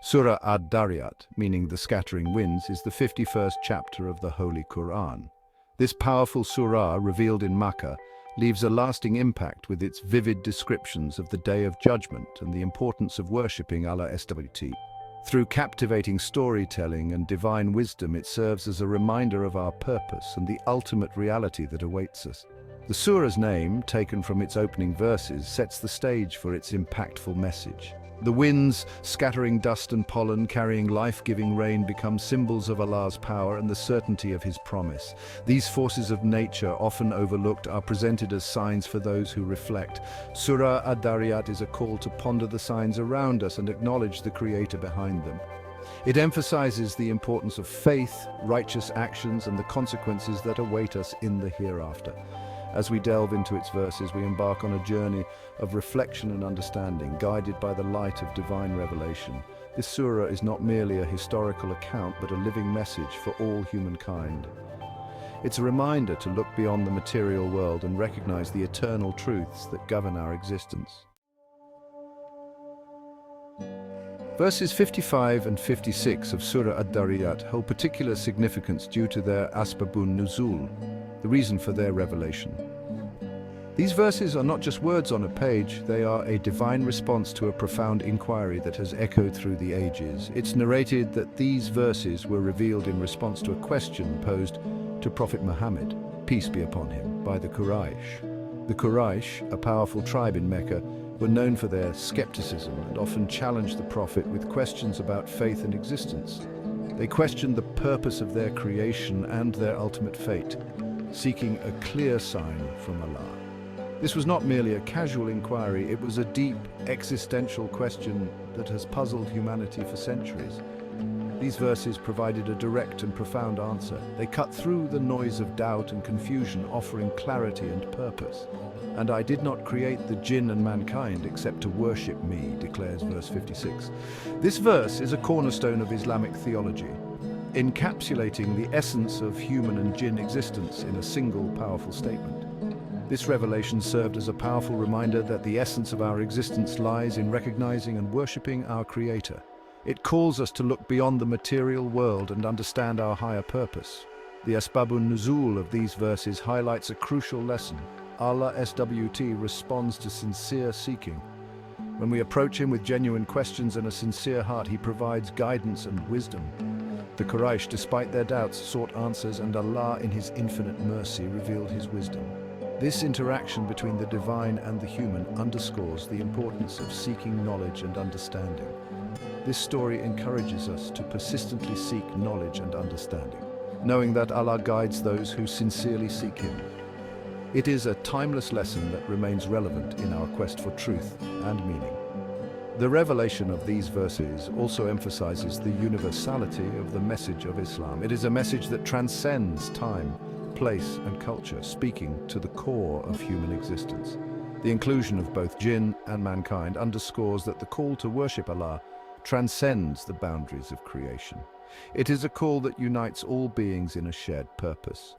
Surah Adz-Dzariyat, meaning the scattering winds, is the 51st chapter of the Holy Qur'an. This powerful surah, revealed in Makkah, leaves a lasting impact with its vivid descriptions of the Day of Judgment and the importance of worshipping Allah SWT. Through captivating storytelling and divine wisdom, it serves as a reminder of our purpose and the ultimate reality that awaits us. The surah's name, taken from its opening verses, sets the stage for its impactful message. The winds, scattering dust and pollen, carrying life-giving rain, become symbols of Allah's power and the certainty of His promise. These forces of nature, often overlooked, are presented as signs for those who reflect. Surah Ad-Dzariyat is a call to ponder the signs around us and acknowledge the Creator behind them. It emphasizes the importance of faith, righteous actions, and the consequences that await us in the hereafter. As we delve into its verses, we embark on a journey of reflection and understanding, guided by the light of divine revelation. This surah is not merely a historical account, but a living message for all humankind. It's a reminder to look beyond the material world and recognize the eternal truths that govern our existence. Verses 55 and 56 of Surah Ad-Dzariyat hold particular significance due to their Asbabun Nuzul, the reason for their revelation. These verses are not just words on a page, they are a divine response to a profound inquiry that has echoed through the ages. It's narrated that these verses were revealed in response to a question posed to Prophet Muhammad, peace be upon him, by the Quraysh. The Quraysh, a powerful tribe in Mecca, were known for their skepticism and often challenged the Prophet with questions about faith and existence. They questioned the purpose of their creation and their ultimate fate, seeking a clear sign from Allah. This was not merely a casual inquiry, it was a deep, existential question that has puzzled humanity for centuries. These verses provided a direct and profound answer. They cut through the noise of doubt and confusion, offering clarity and purpose. "And I did not create the jinn and mankind except to worship me," declares verse 56. This verse is a cornerstone of Islamic theology, encapsulating the essence of human and jinn existence in a single powerful statement. This revelation served as a powerful reminder that the essence of our existence lies in recognizing and worshipping our Creator. It calls us to look beyond the material world and understand our higher purpose. The Asbabun Nuzul of these verses highlights a crucial lesson. Allah SWT responds to sincere seeking. When we approach Him with genuine questions and a sincere heart, He provides guidance and wisdom. The Quraysh, despite their doubts, sought answers, and Allah, in His infinite mercy, revealed His wisdom. This interaction between the divine and the human underscores the importance of seeking knowledge and understanding. This story encourages us to persistently seek knowledge and understanding, knowing that Allah guides those who sincerely seek Him. It is a timeless lesson that remains relevant in our quest for truth and meaning. The revelation of these verses also emphasizes the universality of the message of Islam. It is a message that transcends time, place, and culture, speaking to the core of human existence. The inclusion of both jinn and mankind underscores that the call to worship Allah transcends the boundaries of creation. It is a call that unites all beings in a shared purpose.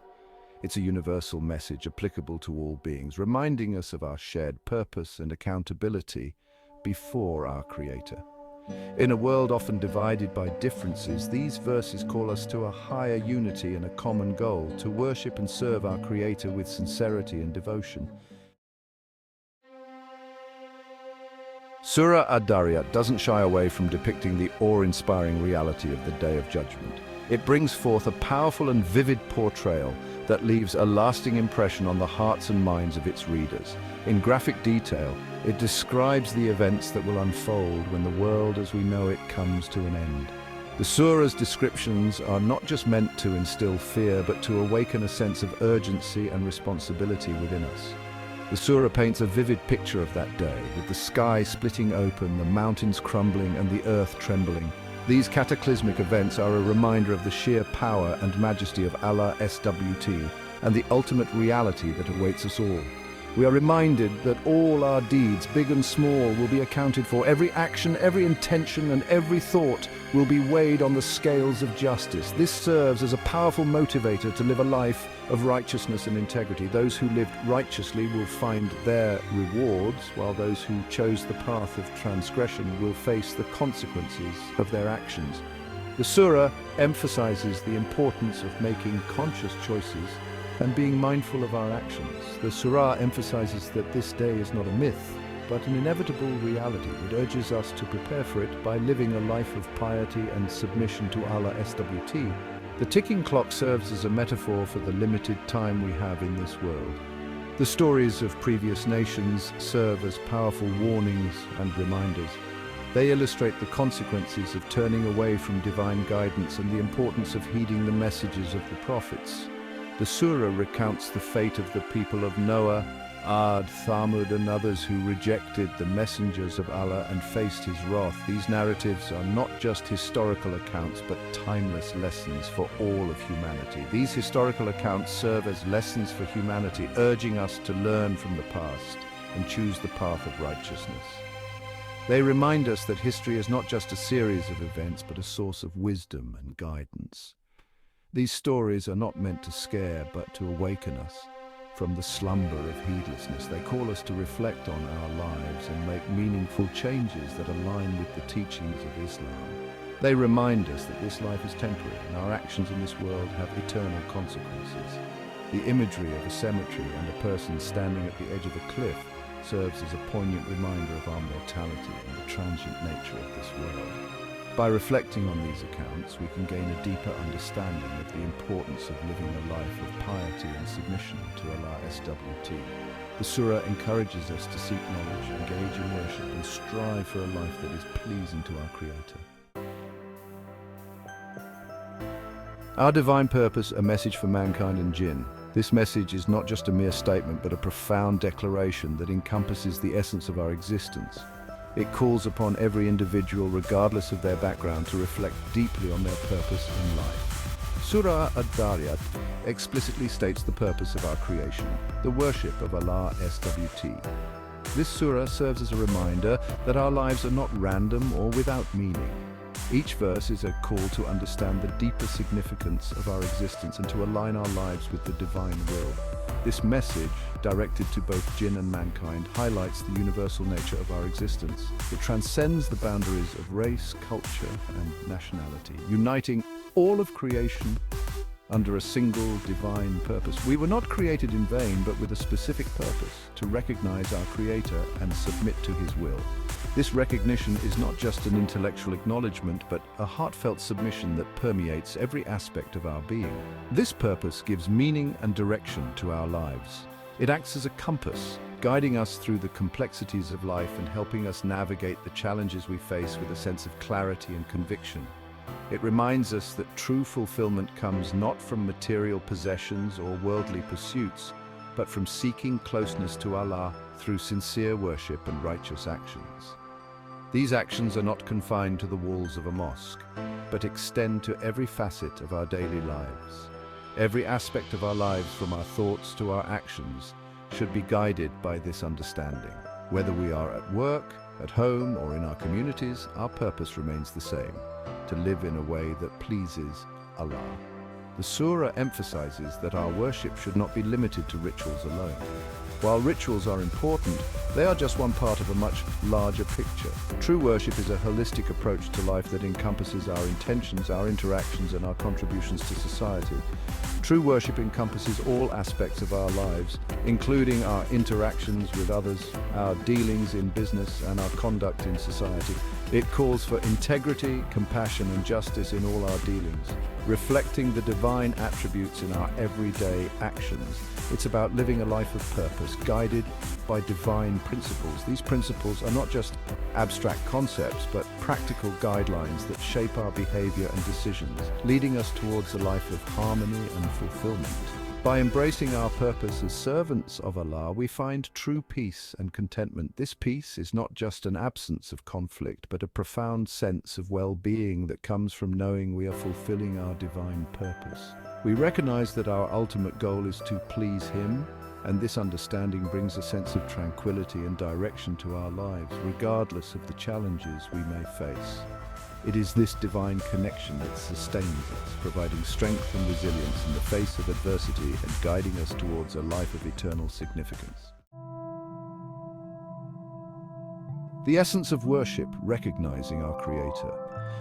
It's a universal message applicable to all beings, reminding us of our shared purpose and accountability before our Creator. In a world often divided by differences, these verses call us to a higher unity and a common goal, to worship and serve our Creator with sincerity and devotion. Surah Ad-Dzariyat doesn't shy away from depicting the awe-inspiring reality of the Day of Judgment. It brings forth a powerful and vivid portrayal that leaves a lasting impression on the hearts and minds of its readers. In graphic detail, it describes the events that will unfold when the world as we know it comes to an end. The surah's descriptions are not just meant to instill fear, but to awaken a sense of urgency and responsibility within us. The surah paints a vivid picture of that day, with the sky splitting open, the mountains crumbling, and the earth trembling. These cataclysmic events are a reminder of the sheer power and majesty of Allah SWT and the ultimate reality that awaits us all. We are reminded that all our deeds, big and small, will be accounted for. Every action, every intention, and every thought will be weighed on the scales of justice. This serves as a powerful motivator to live a life of righteousness and integrity. Those who lived righteously will find their rewards, while those who chose the path of transgression will face the consequences of their actions. The surah emphasizes the importance of making conscious choices and being mindful of our actions. The surah emphasizes that this day is not a myth, but an inevitable reality. It urges us to prepare for it by living a life of piety and submission to Allah SWT. The ticking clock serves as a metaphor for the limited time we have in this world. The stories of previous nations serve as powerful warnings and reminders. They illustrate the consequences of turning away from divine guidance and the importance of heeding the messages of the prophets. The surah recounts the fate of the people of Noah, Ad, Thamud and others who rejected the messengers of Allah and faced his wrath. These narratives are not just historical accounts but timeless lessons for all of humanity. These historical accounts serve as lessons for humanity, urging us to learn from the past and choose the path of righteousness. They remind us that history is not just a series of events but a source of wisdom and guidance. These stories are not meant to scare but to awaken us from the slumber of heedlessness. They call us to reflect on our lives and make meaningful changes that align with the teachings of Islam. They remind us that this life is temporary and our actions in this world have eternal consequences. The imagery of a cemetery and a person standing at the edge of a cliff serves as a poignant reminder of our mortality and the transient nature of this world. By reflecting on these accounts, we can gain a deeper understanding of the importance of living a life of piety and submission to Allah SWT. The surah encourages us to seek knowledge, engage in worship, and strive for a life that is pleasing to our Creator. Our divine purpose, a message for mankind and jinn. This message is not just a mere statement, but a profound declaration that encompasses the essence of our existence. It calls upon every individual, regardless of their background, to reflect deeply on their purpose in life. Surah Adz-Dzariyat explicitly states the purpose of our creation, the worship of Allah SWT. This surah serves as a reminder that our lives are not random or without meaning. Each verse is a call to understand the deeper significance of our existence and to align our lives with the divine will. This message, directed to both jinn and mankind, highlights the universal nature of our existence. It transcends the boundaries of race, culture, and nationality, uniting all of creation under a single divine purpose. We were not created in vain, but with a specific purpose: to recognize our Creator and submit to His will. This recognition is not just an intellectual acknowledgement, but a heartfelt submission that permeates every aspect of our being. This purpose gives meaning and direction to our lives. It acts as a compass, guiding us through the complexities of life and helping us navigate the challenges we face with a sense of clarity and conviction. It reminds us that true fulfillment comes not from material possessions or worldly pursuits, but from seeking closeness to Allah through sincere worship and righteous actions. These actions are not confined to the walls of a mosque, but extend to every facet of our daily lives. Every aspect of our lives, from our thoughts to our actions, should be guided by this understanding. Whether we are at work, at home, or in our communities, our purpose remains the same: to live in a way that pleases Allah. The surah emphasizes that our worship should not be limited to rituals alone. While rituals are important, they are just one part of a much larger picture. True worship is a holistic approach to life that encompasses our intentions, our interactions, and our contributions to society. True worship encompasses all aspects of our lives, including our interactions with others, our dealings in business, and our conduct in society. It calls for integrity, compassion, and justice in all our dealings, reflecting the divine attributes in our everyday actions. It's about living a life of purpose, guided by divine principles. These principles are not just abstract concepts, but practical guidelines that shape our behavior and decisions, leading us towards a life of harmony and fulfillment. By embracing our purpose as servants of Allah, we find true peace and contentment. This peace is not just an absence of conflict, but a profound sense of well-being that comes from knowing we are fulfilling our divine purpose. We recognize that our ultimate goal is to please Him, and this understanding brings a sense of tranquility and direction to our lives, regardless of the challenges we may face. It is this divine connection that sustains us, providing strength and resilience in the face of adversity and guiding us towards a life of eternal significance. The essence of worship, recognizing our Creator.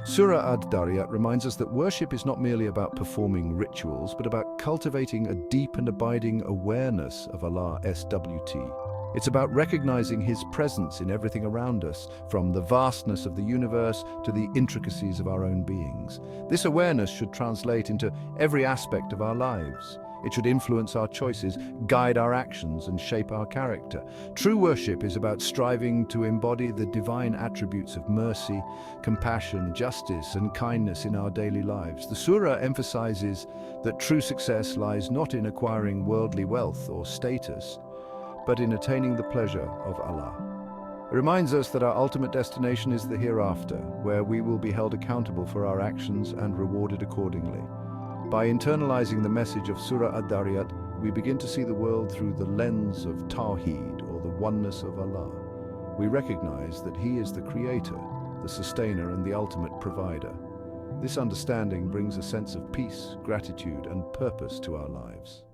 Surah Adz-Dzariyat reminds us that worship is not merely about performing rituals, but about cultivating a deep and abiding awareness of Allah SWT. It's about recognizing His presence in everything around us, from the vastness of the universe to the intricacies of our own beings. This awareness should translate into every aspect of our lives. It should influence our choices, guide our actions, and shape our character. True worship is about striving to embody the divine attributes of mercy, compassion, justice, and kindness in our daily lives. The surah emphasizes that true success lies not in acquiring worldly wealth or status, but in attaining the pleasure of Allah. It reminds us that our ultimate destination is the hereafter, where we will be held accountable for our actions and rewarded accordingly. By internalizing the message of Surah Adz-Dzariyat, we begin to see the world through the lens of Tawheed, or the oneness of Allah. We recognize that He is the Creator, the Sustainer, and the ultimate Provider. This understanding brings a sense of peace, gratitude, and purpose to our lives.